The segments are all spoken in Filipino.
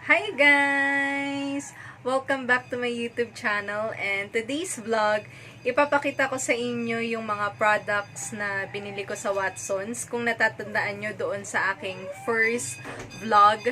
Hi guys! Welcome back to my YouTube channel, and today's vlog, ipapakita ko sa inyo yung mga products na binili ko sa Watsons. Kung natatandaan nyo doon sa aking first vlog,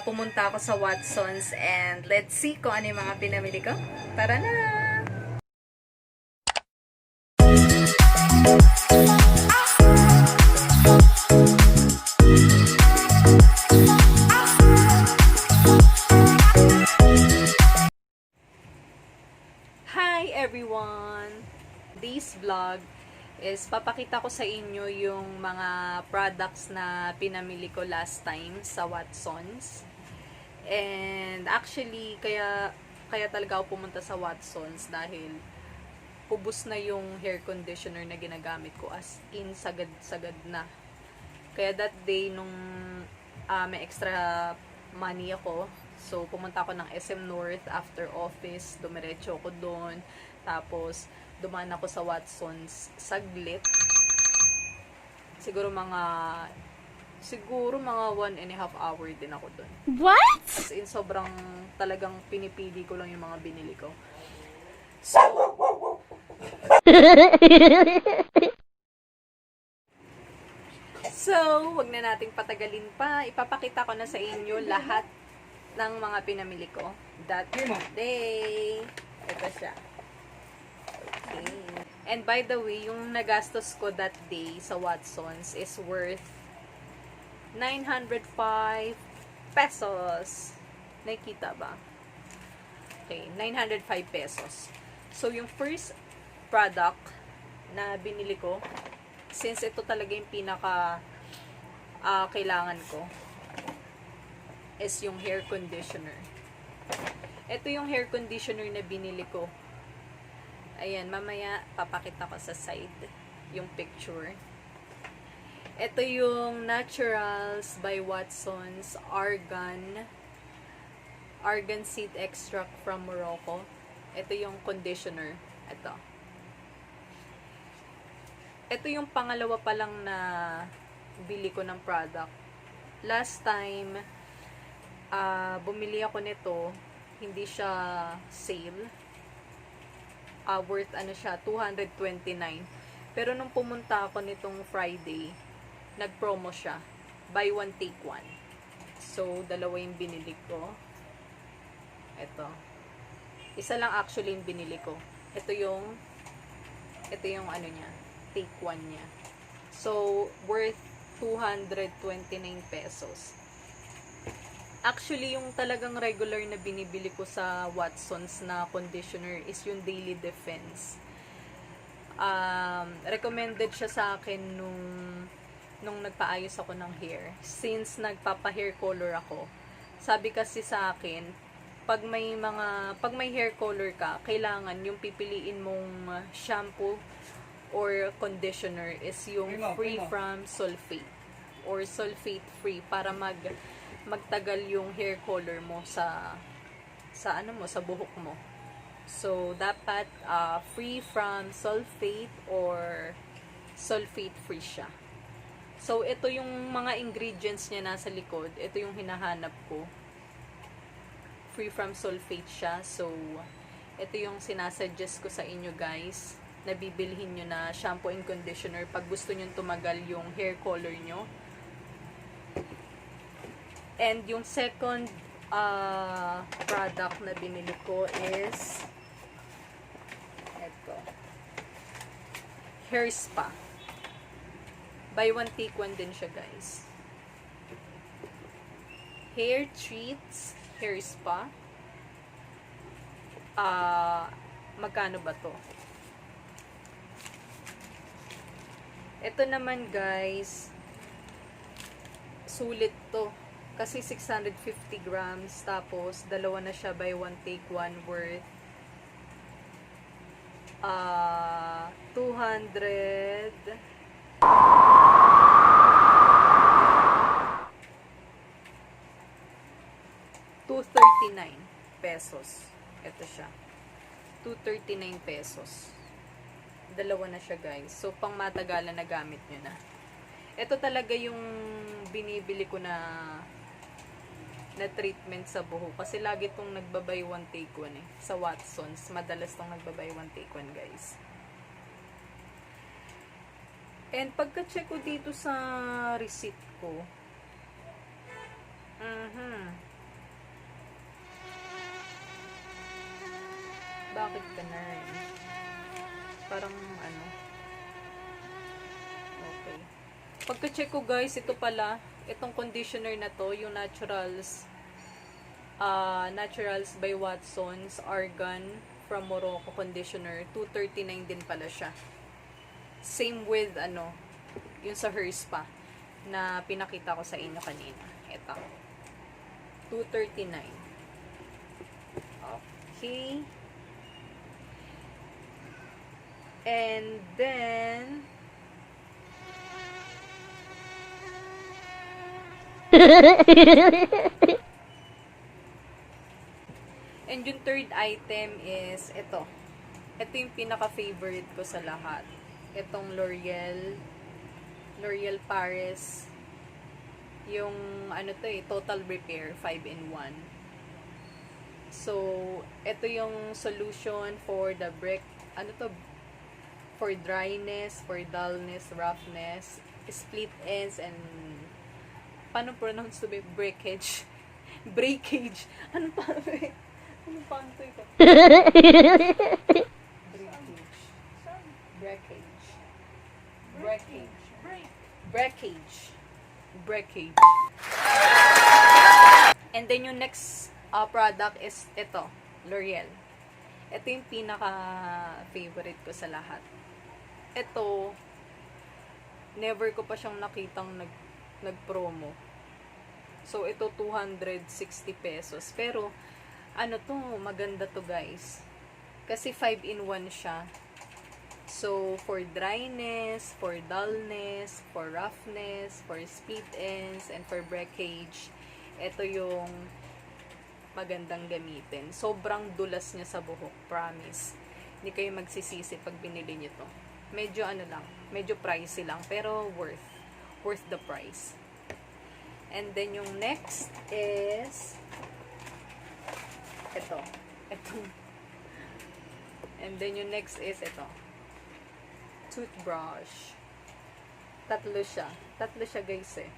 pumunta ako sa Watsons, and let's see kung ano yung mga pinamili ko. Tara na! Hi everyone! This vlog is papakita ko sa inyo yung mga products na pinamili ko last time sa Watsons. And actually, kaya talaga ako pumunta sa Watsons dahil ubos na yung hair conditioner na ginagamit ko, as in sagad-sagad na. Kaya that day nung may extra money ako, so, pumunta ako ng SM North after office. Dumiretso ako doon. Tapos, dumaan ako sa Watsons saglit. Siguro mga 1.5 hour din ako doon. What? As in, sobrang talagang pinipili ko lang yung mga binili ko. So, wag na nating patagalin pa. Ipapakita ko na sa inyo lahat ng mga pinamili ko that day. Ito siya. Okay. And by the way, yung nagastos ko that day sa Watsons is worth 905 pesos. Nakikita ba? Okay, 905 pesos. So, yung first product na binili ko, since ito talaga yung pinaka kailangan ko, is yung hair conditioner. Ito yung hair conditioner na binili ko. Ayan, mamaya papakita ko sa side yung picture. Ito yung Naturals by Watsons Argan seed extract from Morocco. Ito yung conditioner. Ito yung pangalawa pa lang na bili ko ng product. Last time, bumili ako nito, hindi siya sale. Worth siya, 229. Pero nung pumunta ako nitong Friday, nag-promo siya. Buy one, take one. So, dalawa yung binili ko. Ito. Isa lang actually yung binili ko. Ito yung niya, take one niya. So, worth 229 pesos. Actually, yung talagang regular na binibili ko sa Watsons na conditioner is yung Daily Defense. Recommended siya sa akin nung nagpaayos ako ng hair. Since nagpapa-hair color ako. Sabi kasi sa akin, pag may hair color ka, kailangan yung pipiliin mong shampoo or conditioner is yung free from sulfate or sulfate free para magtagal yung hair color mo sa buhok mo. So dapat free from sulfate or sulfate free siya. So ito yung mga ingredients niya nasa likod. Ito yung hinahanap ko. Free from sulfate siya. So ito yung sinasuggest ko sa inyo guys, na bibilhin nyo na shampoo and conditioner pag gusto nyo tumagal yung hair color nyo. And yung second product na binili ko is ito. Hair spa. Buy one, take one din siya guys. Hairtreats, hair spa. Magkano ba to? Ito naman guys, sulit to. Kasi 650 grams, tapos dalawa na siya, buy one, take one, worth 239 pesos. Ito siya. 239 pesos. Dalawa na siya guys. So, pang matagalan na gamit nyo na. Ito talaga yung binibili ko na na treatment sa buhok. Kasi lagi itong nagbabay one take one eh. Sa Watsons, madalas itong nagbabay one take one, guys. And pagka-check ko dito sa receipt ko, bakit ka na rin? Parang ano. Okay. Pagka-check ko, guys, ito pala, itong conditioner na to, yung Naturals by Watsons Argan from Morocco conditioner, 239 din pala siya. Same with ano, yung sa hers pa na pinakita ko sa inyo kanina. Ito. 239. Okay. And then and yung third item is ito. Ito yung pinaka-favorite ko sa lahat. Itong Loreal Paris, yung ano to eh, Total Repair 5-in-1. So, ito yung solution for the for dryness, for dullness, roughness, split ends, and paano pronounce to be? Breakage. Breakage. Ano pa? Ano pa ito? Breakage. And then yung next product is ito, L'Oreal. Ito yung pinaka-favorite ko sa lahat. Ito, never ko pa siyang nakitang nag-promo. So, ito 260 pesos. Pero, ano to, maganda to, guys. Kasi 5-in-1 siya. So, for dryness, for dullness, for roughness, for split ends, and for breakage, ito yung magandang gamitin. Sobrang dulas niya sa buhok, promise. Hindi kayo magsisisi pag binili niyo to. Medyo ano lang, medyo pricey lang, pero worth the price. And then yung next is ito. And then yung next is ito. Toothbrush. Tatlo siya, guys eh.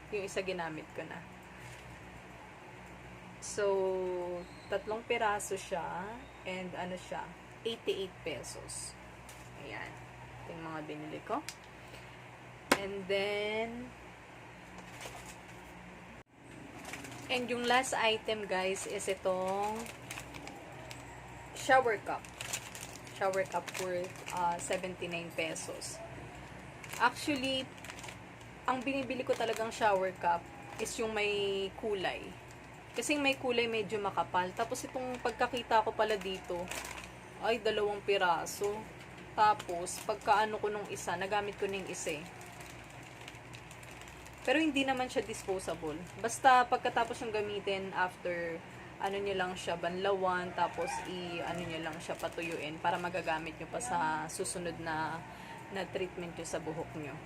Yung isa ginamit ko na. So, 3 piraso siya. And ano siya, 88 pesos. Ayan. Ito yung mga binili ko. And then, and yung last item, guys, is itong shower cup. Shower cup worth 79 pesos. Actually, ang binibili ko talagang shower cup is yung may kulay. Kasi may kulay medyo makapal. Tapos itong pagkakita ko pala dito, ay 2 piraso. Tapos, pagkaano ko nung isa, nagamit ko ng isa eh. Pero hindi naman siya disposable. Basta pagkatapos yung gamitin, after ano nyo lang siya, banlawan, tapos ano nyo lang siya patuyuin para magagamit nyo pa sa susunod na treatment nyo sa buhok nyo.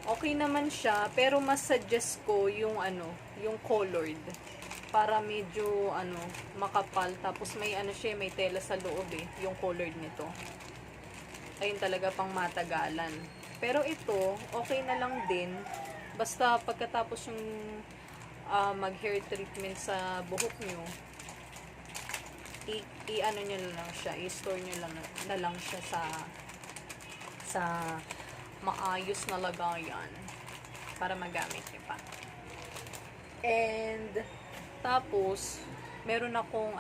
Okay naman siya, pero mas suggest ko yung yung colored. Para medyo makapal, tapos may siya, may tela sa loob eh, yung colored nito. Ayun talaga pang matagalan. Pero ito, okay na lang din. Basta pagkatapos yung mag-hair treatment sa buhok nyo, i-ano nyo lang siya, i-store nyo na lang siya sa maayos na lagayan para magamit nyo pa. And tapos meron akong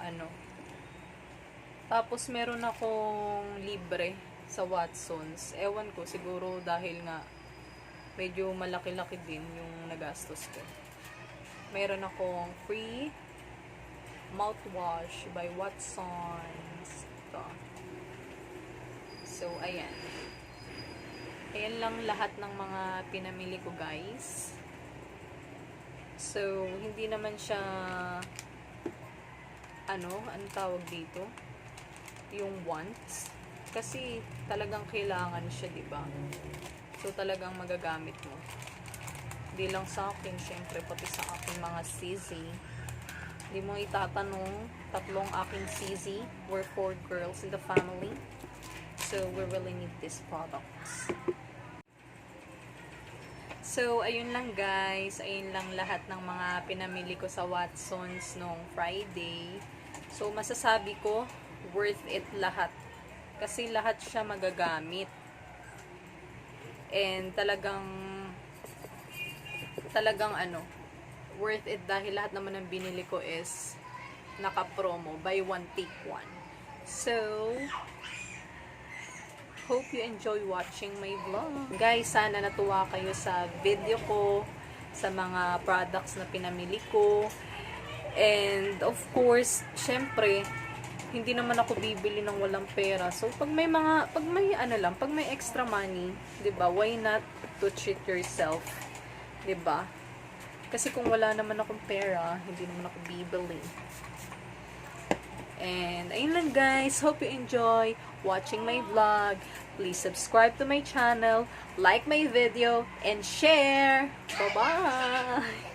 libre sa Watsons. Ewan ko, siguro dahil nga medyo malaki-laki din yung nagastos ko. Meron akong free mouthwash by Watsons. Ito. So, ayan. Ayan lang lahat ng mga pinamili ko, guys. So, hindi naman siya anong tawag dito? Yung wants. Kasi talagang kailangan siya, 'di ba? So, talagang magagamit mo. Di lang sa akin, syempre, pati sa aking mga sisi. Di mo itatanong, tatlong aking sisi. We're 4 girls in the family. So, we really need these products. So, ayun lang guys. Ayun lang lahat ng mga pinamili ko sa Watsons nung Friday. So, masasabi ko, worth it lahat. Kasi lahat siya magagamit. And talagang ano, worth it dahil lahat naman ng binili ko is naka-promo, buy one take one. So, hope you enjoy watching my vlog. Guys, sana natuwa kayo sa video ko, sa mga products na pinamili ko. And of course, syempre, hindi naman ako bibili ng walang pera. So, pag may extra money, 'di ba? Why not to treat yourself? 'Di ba? Kasi kung wala naman akong pera, hindi naman ako bibili. And ayun lang guys, hope you enjoy watching my vlog. Please subscribe to my channel, like my video, and share. Bye-bye!